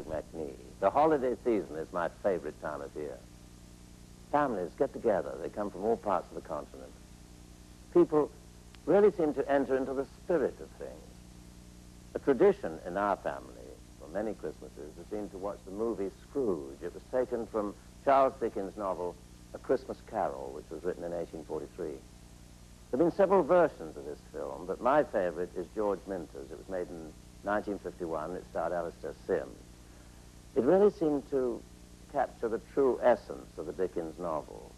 Macnee. The holiday season is my favorite time of year. Families get together. They come from all parts of the continent. People really seem to enter into the spirit of things. A tradition in our family for many Christmases has been to watch the movie Scrooge. It was taken from Charles Dickens' novel A Christmas Carol, which was written in 1843. There have been several versions of this film, but my favorite is George Minter's. It was made in 1951. It starred Alistair Sim. It really seemed to capture the true essence of the Dickens novel.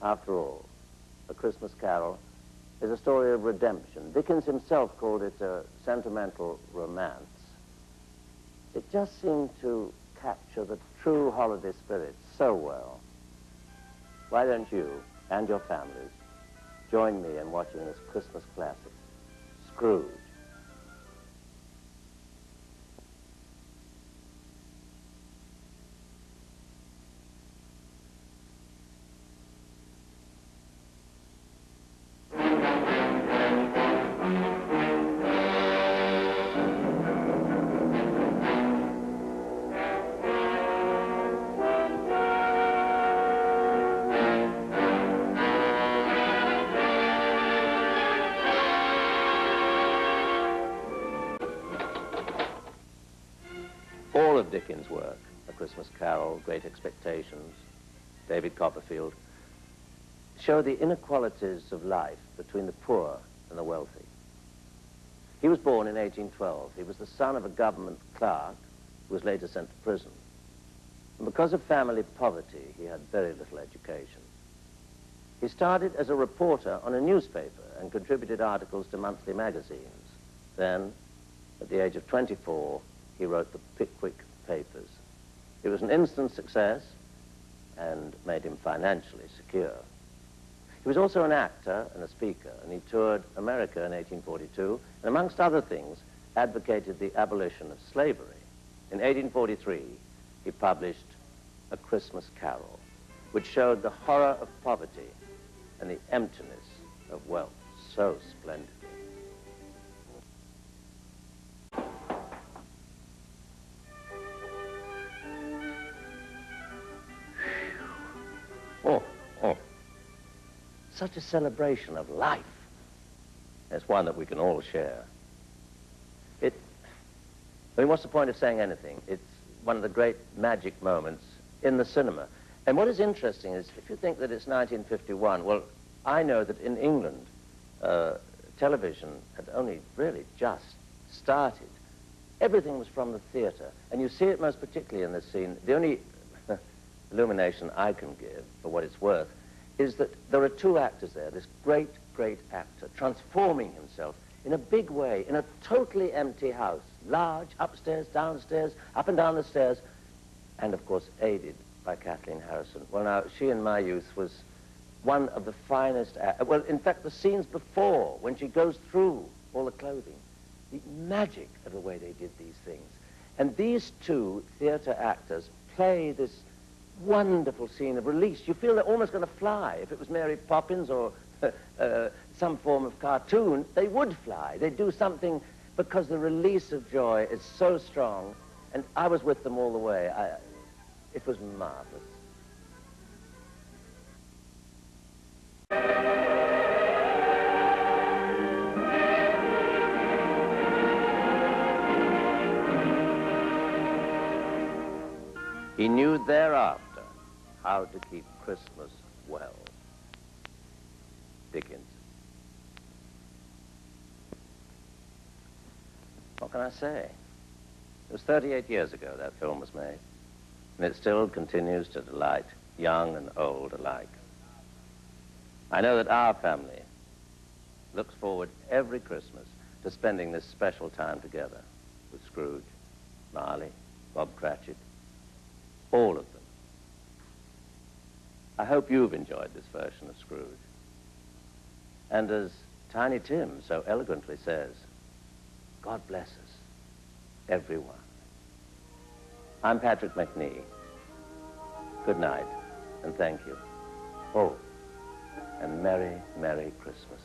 After all, A Christmas Carol is a story of redemption. Dickens himself called it a sentimental romance. It just seemed to capture the true holiday spirit so well. Why don't you and your families join me in watching this Christmas classic, Scrooge? All of Dickens' work, A Christmas Carol, Great Expectations, David Copperfield, show the inequalities of life between the poor and the wealthy. He was born in 1812. He was the son of a government clerk who was later sent to prison. And because of family poverty, he had very little education. He started as a reporter on a newspaper and contributed articles to monthly magazines. Then, at the age of 24, he wrote the Pickwick Papers. It was an instant success and made him financially secure. He was also an actor and a speaker, and he toured America in 1842, and amongst other things, advocated the abolition of slavery. In 1843, he published A Christmas Carol, which showed the horror of poverty and the emptiness of wealth so splendidly. Such a celebration of life. It's one that we can all share. I mean, what's the point of saying anything? It's one of the great magic moments in the cinema. And what is interesting is, if you think that it's 1951, well, I know that in England, television had only really just started. Everything was from the theater. And you see it most particularly in this scene. The only illumination I can give, for what it's worth, is that there are two actors there, this great, great actor, transforming himself in a big way, in a totally empty house, large, upstairs, downstairs, up and down the stairs, and of course aided by Kathleen Harrison. Well, now, she in my youth was one of the finest, well, in fact, the scenes before, when she goes through all the clothing, the magic of the way they did these things. And these two theater actors play this wonderful scene of release. You feel they're almost going to fly. If it was Mary Poppins or some form of cartoon, they would fly. They'd do something, because the release of joy is so strong. And I was with them all the way. It was marvelous. He knew thereafter how to keep Christmas well. Dickens. What can I say? It was 38 years ago that film was made, and it still continues to delight young and old alike. I know that our family looks forward every Christmas to spending this special time together with Scrooge, Marley, Bob Cratchit, all of them. I hope you've enjoyed this version of Scrooge. And as Tiny Tim so eloquently says, God bless us, everyone. I'm Patrick Macnee. Good night, and thank you. Oh, and Merry, Merry Christmas.